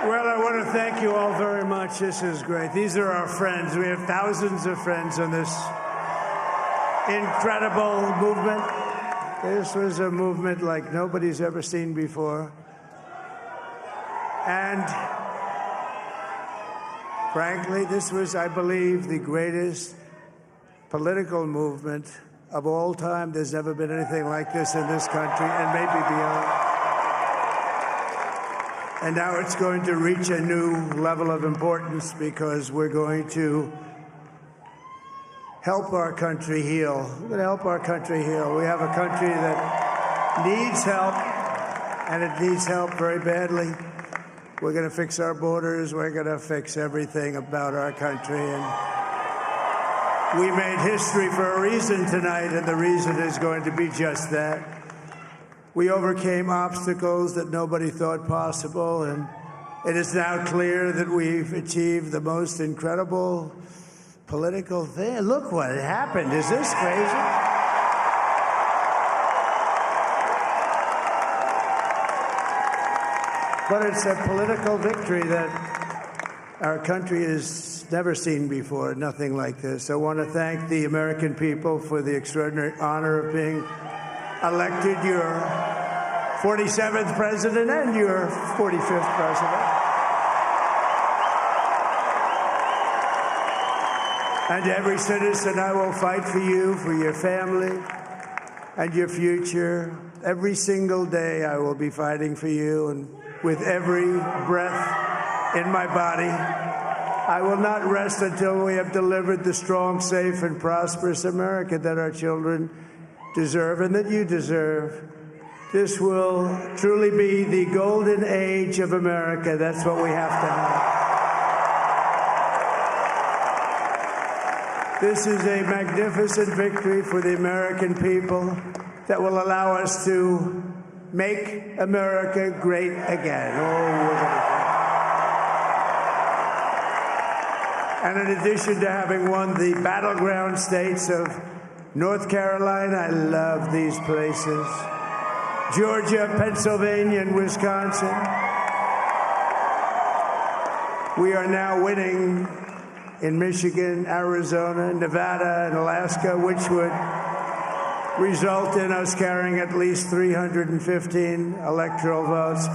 Well, I want to thank you all very much. This is great. These are our friends. We have thousands of friends on this incredible movement. This was a movement like nobody's ever seen before. And frankly, this was, I believe, the greatest political movement of all time. There's never been anything like this in this country, and maybe beyond. And now it's going to reach a new level of importance because we're going to help our country heal. We're going to help our country heal. We have a country that needs help, and it needs help very badly. We're going to fix our borders. We're going to fix everything about our country. And we made history for a reason tonight, and the reason is going to be just that. We overcame obstacles that nobody thought possible, and it is now clear that we've achieved the most incredible political thing. Look what happened. Is this crazy? But it's a political victory that our country has never seen before, nothing like this. I want to thank the American people for the extraordinary honor of being elected your 47th president and your 45th president. And every citizen, I will fight for you, for your family, and your future. Every single day, I will be fighting for you, and with every breath in my body, I will not rest until we have delivered the strong, safe, and prosperous America that our children deserve and that you deserve. This will truly be the golden age of America. That's what we have to have. This is a magnificent victory for the American people that will allow us to make America great again. And in addition to having won the battleground states of North Carolina, I love these places, Georgia, Pennsylvania, and Wisconsin, we are now winning in Michigan, Arizona, Nevada, and Alaska, which would result in us carrying at least 315 electoral votes.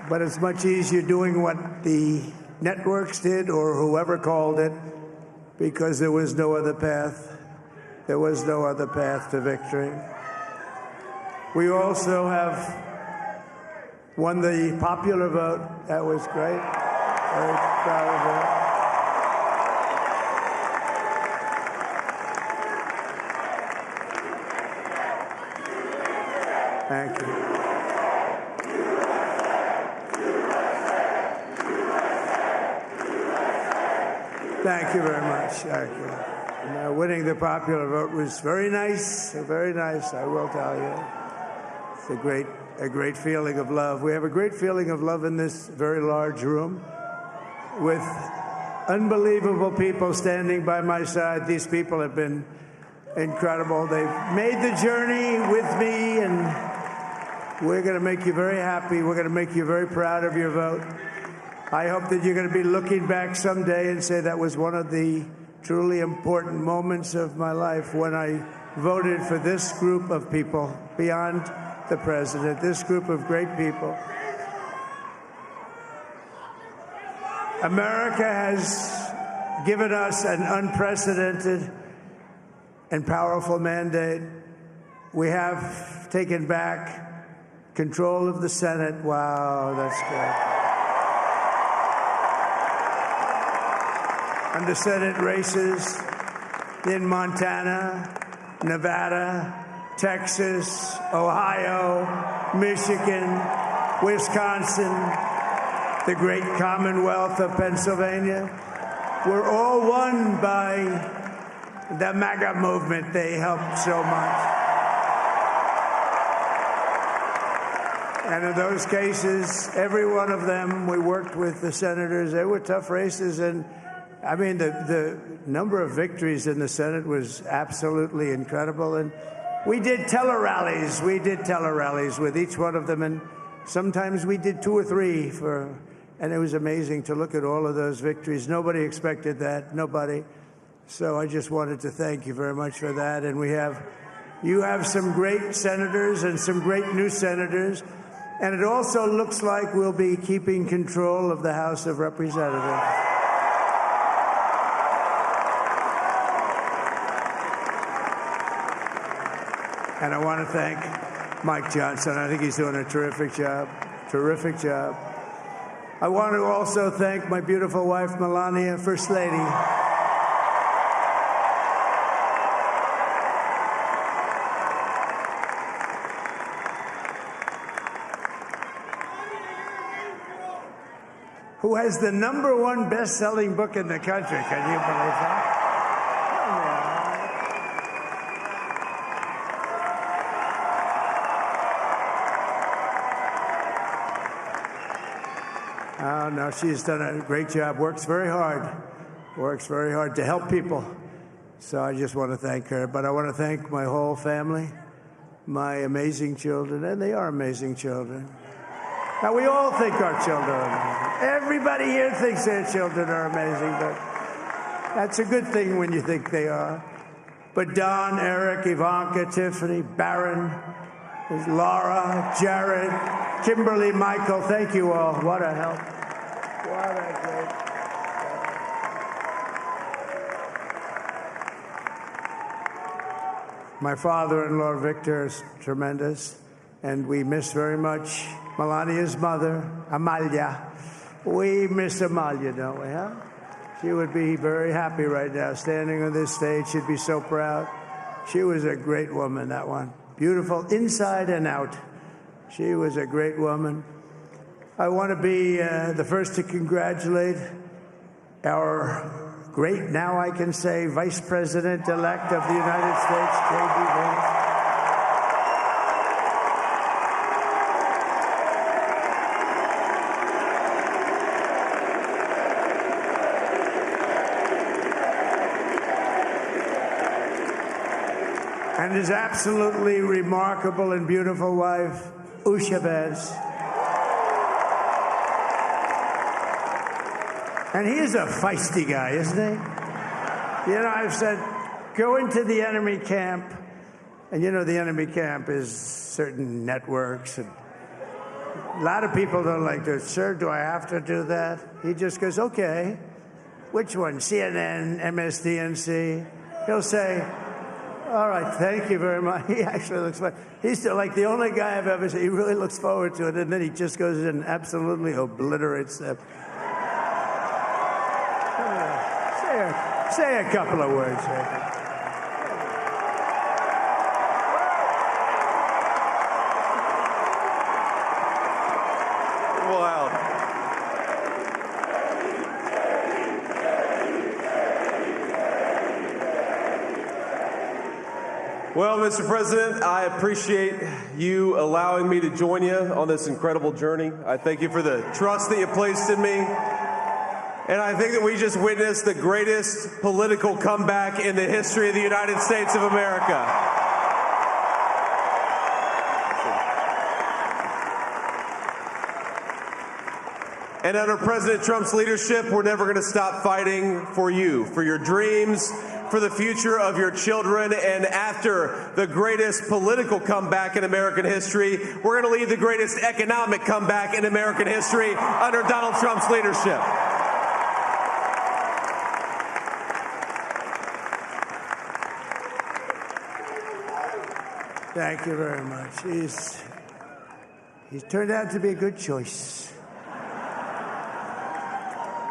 But it's much easier doing what the networks did or whoever called it, because there was no other path. There was no other path to victory. We also have won the popular vote. That was great. Very proud of that. Thank you. Thank you very much. Thank you. And, winning the popular vote was very nice, I will tell you. It's a great feeling of love. We have a great feeling of love in this very large room with unbelievable people standing by my side. These people have been incredible. They've made the journey with me, and we're going to make you very happy. We're going to make you very proud of your vote. I hope that you're going to be looking back someday and say that was one of the truly important moments of my life when I voted for this group of people beyond the president, this group of great people. America has given us an unprecedented and powerful mandate. We have taken back control of the Senate. Wow, that's good. And the Senate races in Montana, Nevada, Texas, Ohio, Michigan, Wisconsin, the great Commonwealth of Pennsylvania, were all won by the MAGA movement. They helped so much. And in those cases, every one of them, we worked with the senators. They were tough races, and I mean, the number of victories in the Senate was absolutely incredible. And We did tele-rallies. We did tele-rallies with each one of them, and sometimes we did 2 or 3 and it was amazing to look at all of those victories. Nobody expected that, nobody. So I just wanted to thank you very much for that. And you have some great senators and some great new senators. And it also looks like we'll be keeping control of the House of Representatives. And I want to thank Mike Johnson. I think he's doing a terrific job. Terrific job. I want to also thank my beautiful wife, Melania, First Lady. Who has the #1 best-selling book in the country. Can you believe that? Oh, no, she's done a great job. Works very hard to help people. So I just want to thank her. But I want to thank my whole family, my amazing children, and they are amazing children. Now, we all think our children are amazing. Everybody here thinks their children are amazing, but that's a good thing when you think they are. But Don, Eric, Ivanka, Tiffany, Barron, Laura, Jared, Kimberly, Michael, thank you all. What a help. What a great help. My father-in-law, Victor, is tremendous, and we miss very much Melania's mother, Amalia. We miss Amalia, don't we, huh? She would be very happy right now, standing on this stage. She'd be so proud. She was a great woman, that one. Beautiful inside and out. She was a great woman. I want to be the first to congratulate our great, now I can say, Vice President-elect of the United States, JD Vance. And his absolutely remarkable and beautiful wife, Usha Vance. And he is a feisty guy, isn't he? You know, I've said, go into the enemy camp. And you know, the enemy camp is certain networks. And a lot of people don't like this. Sir, do I have to do that? He just goes, okay. Which one? CNN, MSDNC? He'll say, all right, thank you very much. He actually looks like he's still like the only guy I've ever seen. He really looks forward to it, and then he just goes in and absolutely obliterates them. Say a couple of words. Wow. Well, Mr. President, I appreciate you allowing me to join you on this incredible journey. I thank you for the trust that you placed in me. And I think that we just witnessed the greatest political comeback in the history of the United States of America. And under President Trump's leadership, we're never going to stop fighting for you, for your dreams, for the future of your children. And after the greatest political comeback in American history, we're going to lead the greatest economic comeback in American history under Donald Trump's leadership. Thank you very much. He's turned out to be a good choice.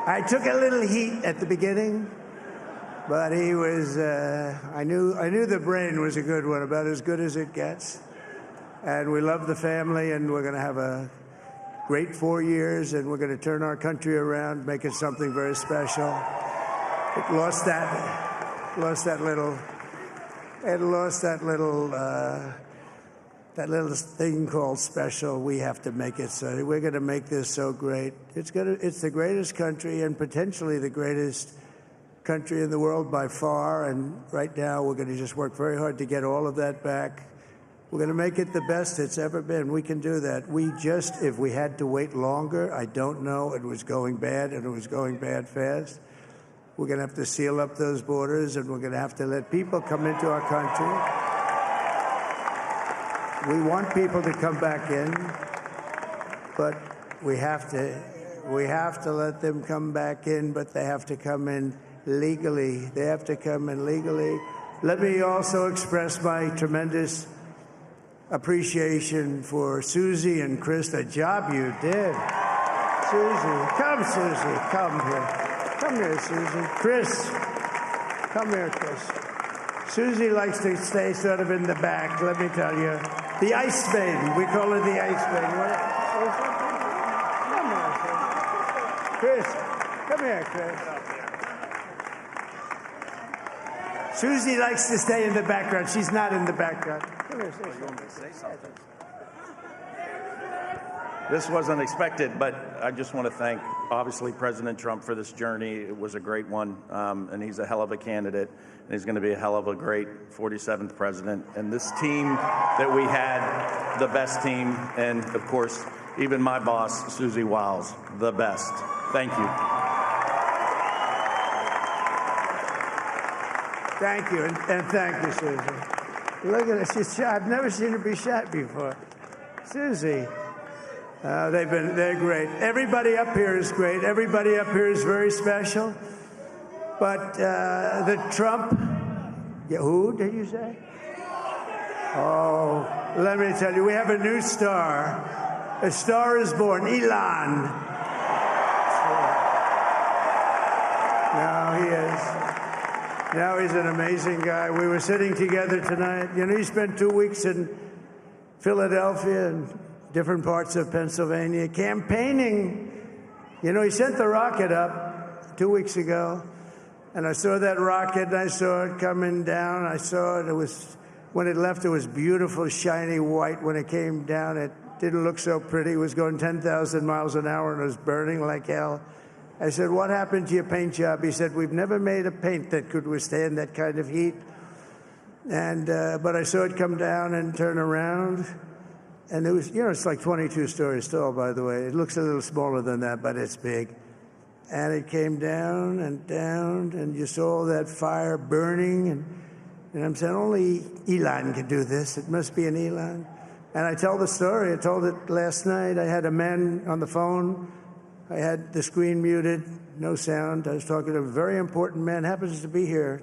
I took a little heat at the beginning, but he was, I knew the brain was a good one, about as good as it gets. And we love the family, and we're going to have a great 4 years, and we're going to turn our country around, make it something very special. It lost that thing called special. We have to make it so. We're going to make this so great. It's the greatest country and potentially the greatest country in the world by far, and right now we're going to just work very hard to get all of that back. We're going to make it the best it's ever been. We can do that. If we had to wait longer, I don't know. It was going bad, and it was going bad fast. We're going to have to seal up those borders, and we're going to have to let people come into our country. We want people to come back in, but we have to let them come back in, but they have to come in legally. They have to come in legally. Let me also express my tremendous appreciation for Susie and Chris, the job you did. Susie, come here. Come here, Susie. Chris, come here, Chris. Susie likes to stay sort of in the back, let me tell you. The Ice Maiden, we call her the Ice Maiden. Come here, Chris. Come here, Chris. Susie likes to stay in the background. She's not in the background. Come here, say something. This wasn't expected, but I just want to thank, obviously, President Trump for this journey. It was a great one, and he's a hell of a candidate, and he's going to be a hell of a great 47th president. And this team that we had, the best team, and, of course, even my boss, Susie Wiles, the best. Thank you. Thank you, and thank you, Susie. Look at her. She's shy. I've never seen her be shy before. Susie. They're great. Everybody up here is great. Everybody up here is very special. But the Trump, who did you say? Oh, let me tell you, we have a new star. A star is born, Elon. Now he is. Now he's an amazing guy. We were sitting together tonight. You know, he spent 2 weeks in Philadelphia and different parts of Pennsylvania, campaigning. You know, he sent the rocket up 2 weeks ago, and I saw that rocket, and I saw it coming down. I saw it. It was, when it left, it was beautiful, shiny white. When it came down, it didn't look so pretty. It was going 10,000 miles an hour, and it was burning like hell. I said, what happened to your paint job? He said, we've never made a paint that could withstand that kind of heat. And but I saw it come down and turn around. And it was, you know, it's like 22 stories tall, by the way. It looks a little smaller than that, but it's big. And it came down, and you saw that fire burning. And I'm saying, only Elon can do this. It must be an Elon. And I tell the story. I told it last night. I had a man on the phone. I had the screen muted, no sound. I was talking to a very important man, happens to be here.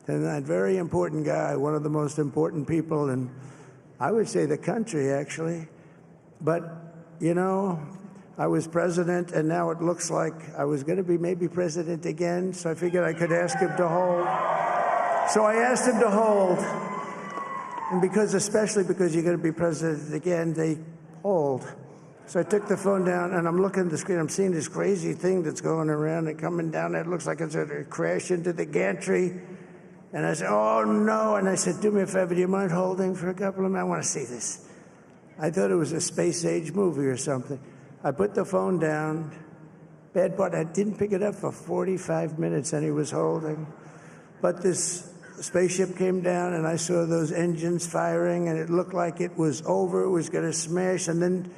And that very important guy, one of the most important people in, I would say, the country, actually. But, you know, I was president, and now it looks like I was going to be maybe president again, so I figured I could ask him to hold. So I asked him to hold. And especially because you're going to be president again, they hold. So I took the phone down, and I'm looking at the screen. I'm seeing this crazy thing that's going around and coming down. It looks like it's going to crash into the gantry. And I said, oh, no. And I said, do me a favor, do you mind holding for a couple of minutes? I want to see this. I thought it was a space-age movie or something. I put the phone down. Bad part, I didn't pick it up for 45 minutes, and he was holding. But this spaceship came down, and I saw those engines firing, and it looked like it was over. It was going to smash. And then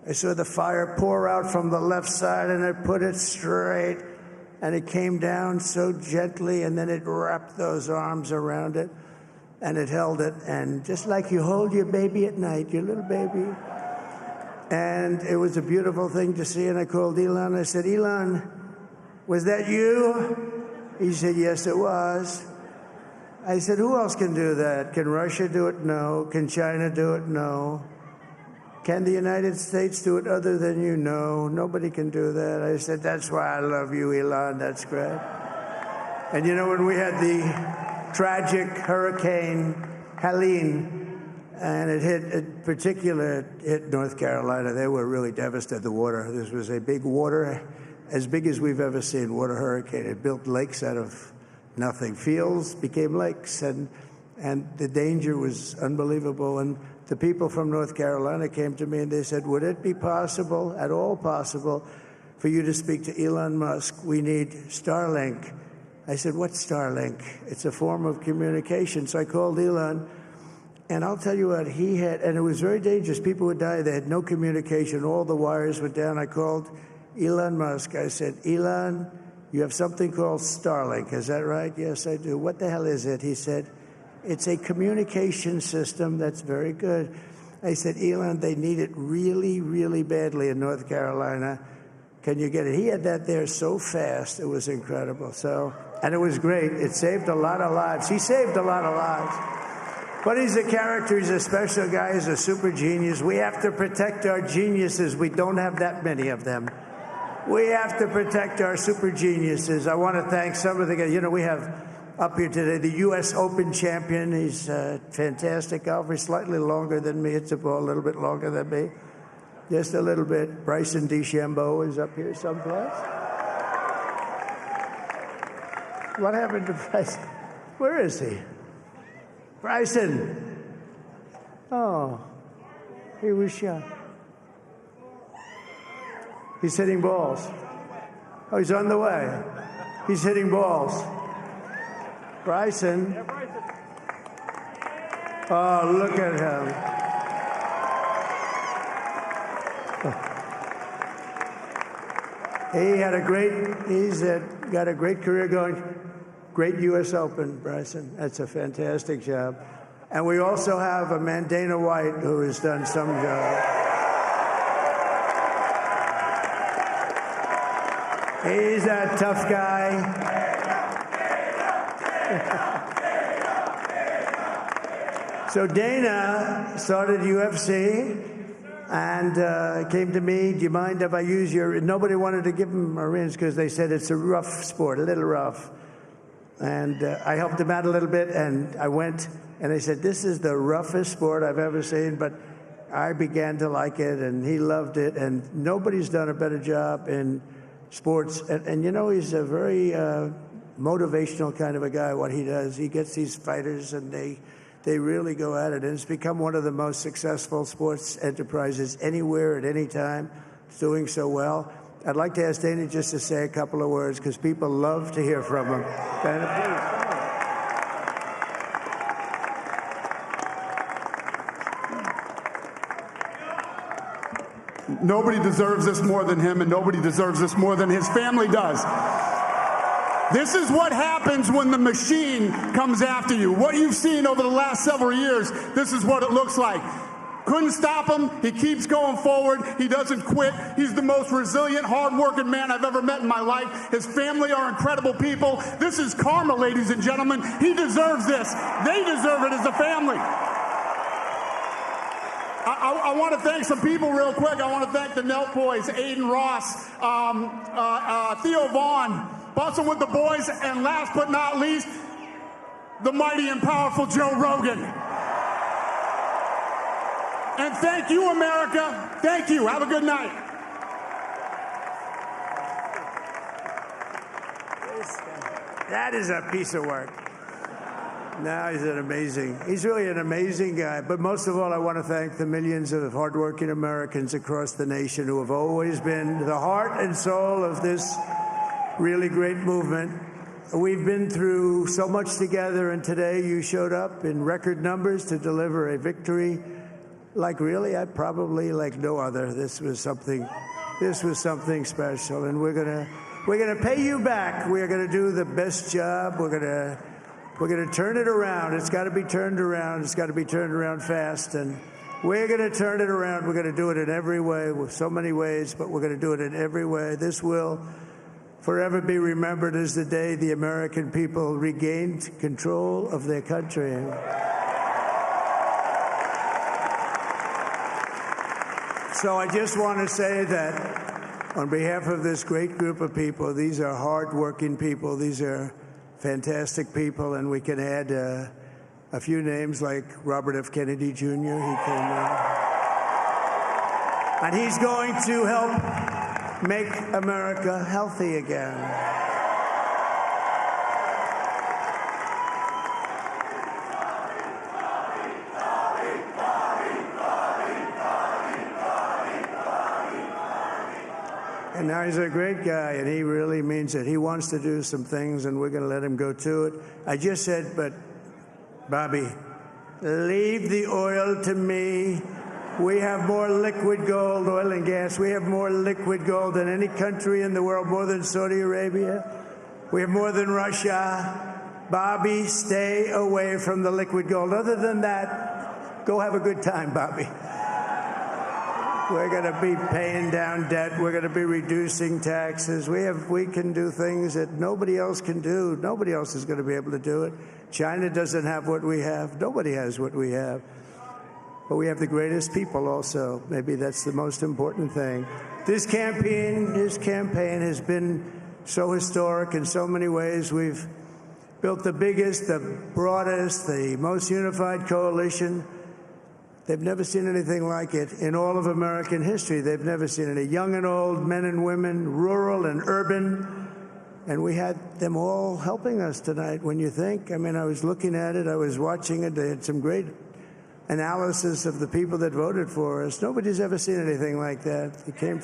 I saw the fire pour out from the left side, and I put it straight. And it came down so gently, and then it wrapped those arms around it, and it held it. And just like you hold your baby at night, your little baby. And it was a beautiful thing to see. And I called Elon. I said, Elon, was that you? He said, yes, it was. I said, who else can do that? Can Russia do it? No. Can China do it? No. Can the United States do it other than you? No, nobody can do that. I said, that's why I love you, Elon. That's great. And you know, when we had the tragic Hurricane Helene, and it hit North Carolina, they were really devastated, the water. This was a big water, as big as we've ever seen, water hurricane. It built lakes out of nothing. Fields became lakes, and the danger was unbelievable. And the people from North Carolina came to me and they said, would it be possible, at all possible, for you to speak to Elon Musk? We need Starlink. I said, what's Starlink? It's a form of communication. So I called Elon, and I'll tell you what, he had, and it was very dangerous. People would die. They had no communication. All the wires went down. I called Elon Musk. I said, Elon, you have something called Starlink. Is that right? Yes, I do. What the hell is it? He said, it's a communication system that's very good. I said, Elon, they need it really, really badly in North Carolina. Can you get it? He had that there so fast. It was incredible. So, and it was great. It saved a lot of lives. He saved a lot of lives. But he's a character. He's a special guy. He's a super genius. We have to protect our geniuses. We don't have that many of them. We have to protect our super geniuses. I want to thank some of the guys. You know, we have up here today the U.S. Open champion. He's fantastic golfer. He's slightly longer than me. It's a little bit longer than me. Just a little bit. Bryson DeChambeau is up here someplace. What happened to Bryson? Where is he? Bryson. Oh, he was shot. He's hitting balls. Oh, he's on the way. He's hitting balls. Bryson. Oh, look at him. He's got a great career going. Great U.S. Open, Bryson. That's a fantastic job. And we also have a man, Dana White, who has done some job. He's a tough guy. So Dana started UFC and came to me, do you mind if I use your... Nobody wanted to give him a rinse because they said it's a rough sport, a little rough. And I helped him out a little bit, and I went, and they said, this is the roughest sport I've ever seen, but I began to like it, and he loved it, and nobody's done a better job in sports. And you know, he's a very motivational kind of a guy, what he does. He gets these fighters, and they really go at it, and it's become one of the most successful sports enterprises anywhere at any time. It's doing so well. I'd like to ask Dana just to say a couple of words because people love to hear from him. Dana, please. Nobody deserves this more than him, and nobody deserves this more than his family does. This is what happens when the machine comes after you. What you've seen over the last several years, this is what it looks like. Couldn't stop him. He keeps going forward. He doesn't quit. He's the most resilient, hard-working man I've ever met in my life. His family are incredible people. This is karma, ladies and gentlemen. He deserves this. They deserve it as a family. I want to thank some people real quick. I want to thank the Nelk boys, Aiden Ross, Theo Vaughn, Bustin' with the boys, and last but not least, the mighty and powerful Joe Rogan. And thank you, America. Thank you. Have a good night. That is a piece of work. No, he's really an amazing guy. But most of all, I want to thank the millions of hardworking Americans across the nation who have always been the heart and soul of this really great movement. We've been through so much together, and today you showed up in record numbers to deliver a victory like like no other. This was something special, and we're gonna pay you back. We're gonna do the best job. We're gonna turn it around. It's got to be turned around. It's got to be turned around fast, and we're gonna turn it around. We're gonna do it in every way, with so many ways, but we're gonna do it in every way. This will forever be remembered as the day the American people regained control of their country. So I just want to say that on behalf of this great group of people, these are hard-working people. These are fantastic people, and we can add a few names like Robert F. Kennedy Jr. He came in. And he's going to help make America healthy again. And now he's a great guy, and he really means it. He wants to do some things, and we're going to let him go to it. I just said, but, Bobby, leave the oil to me. We have more liquid gold, oil and gas. We have more liquid gold than any country in the world, more than Saudi Arabia. We have more than Russia. Bobby, stay away from the liquid gold. Other than that, go have a good time, Bobby. We're going to be paying down debt. We're going to be reducing taxes. We can do things that nobody else can do. Nobody else is going to be able to do it. China doesn't have what we have. Nobody has what we have. But we have the greatest people also. Maybe that's the most important thing. This campaign has been so historic in so many ways. We've built the biggest, the broadest, the most unified coalition. They've never seen anything like it in all of American history. They've never seen it. Young and old, men and women, rural and urban. And we had them all helping us tonight. When you think, I mean, I was looking at it, I was watching it. They had some great analysis of the people that voted for us. Nobody's ever seen anything like that. They came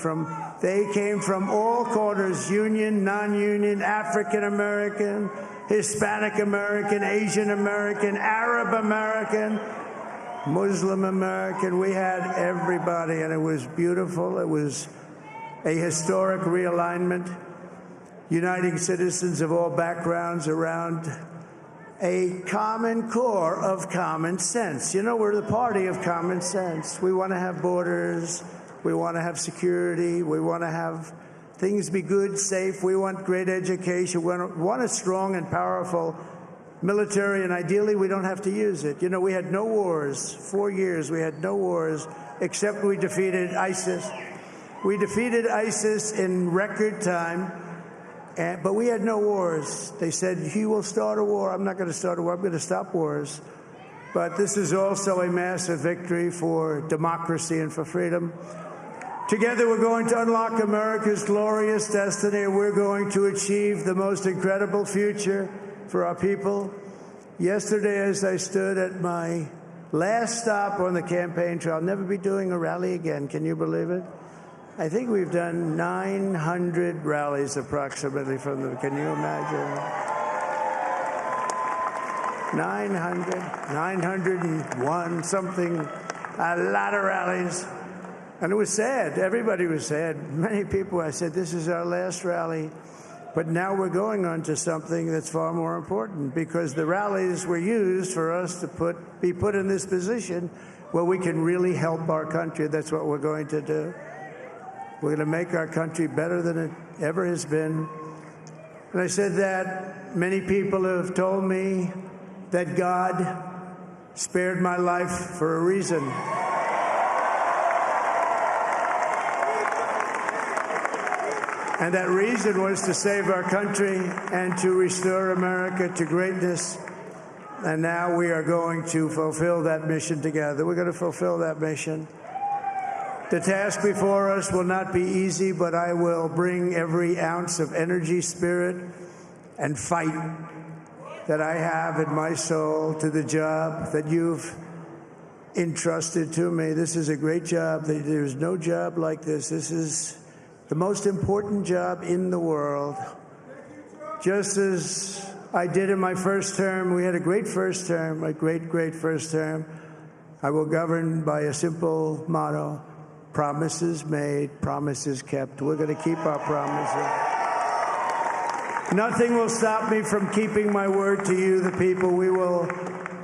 from all corners, union, non-union, African American, Hispanic American, Asian American, Arab American, Muslim American. We had everybody, and it was beautiful. It was a historic realignment, uniting citizens of all backgrounds around a common core of common sense. You know, we're the party of common sense. We want to have borders. We want to have security. We want to have things be good, safe. We want great education. We want a strong and powerful military, and ideally we don't have to use it. You know, we had no wars. 4 years we had no wars, except we defeated ISIS. We defeated ISIS in record time. But we had no wars. They said, he will start a war. I'm not going to start a war. I'm going to stop wars. But this is also a massive victory for democracy and for freedom. Together, we're going to unlock America's glorious destiny. We're going to achieve the most incredible future for our people. Yesterday, as I stood at my last stop on the campaign trail, I'll never be doing a rally again. Can you believe it? I think we've done 900 rallies approximately from them. Can you imagine? 901, something, a lot of rallies. And it was sad. Everybody was sad. Many people, I said, this is our last rally. But now we're going on to something that's far more important, because the rallies were used for us to be put in this position where we can really help our country. That's what we're going to do. We're going to make our country better than it ever has been. And I said that many people have told me that God spared my life for a reason. And that reason was to save our country and to restore America to greatness. And now we are going to fulfill that mission together. We're going to fulfill that mission. The task before us will not be easy, but I will bring every ounce of energy, spirit, and fight that I have in my soul to the job that you've entrusted to me. This is a great job. There's no job like this. This is the most important job in the world. Just as I did in my first term, we had a great first term, a great first term. I will govern by a simple motto: promises made, promises kept. We're going to keep our promises. Nothing will stop me from keeping my word to you, the people. We will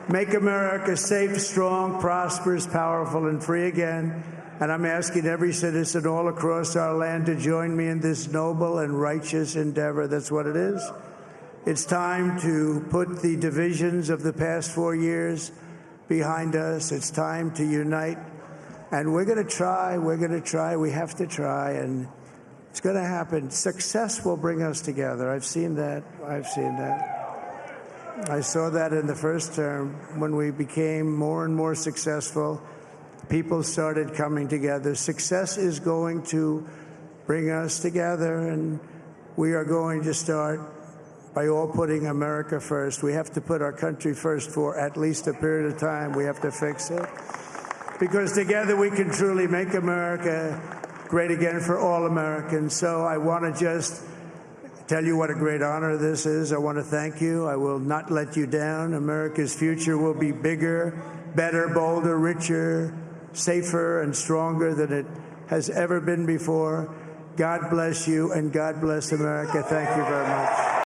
make America safe, strong, prosperous, powerful, and free again. And I'm asking every citizen all across our land to join me in this noble and righteous endeavor. That's what it is. It's time to put the divisions of the past 4 years behind us. It's time to unite. And we're going to try. We have to try. And it's going to happen. Success will bring us together. I've seen that. I saw that in the first term when we became more and more successful. People started coming together. Success is going to bring us together, and we are going to start by all putting America first. We have to put our country first for at least a period of time. We have to fix it. Because together we can truly make America great again for all Americans. So I want to just tell you what a great honor this is. I want to thank you. I will not let you down. America's future will be bigger, better, bolder, richer, safer, and stronger than it has ever been before. God bless you, and God bless America. Thank you very much.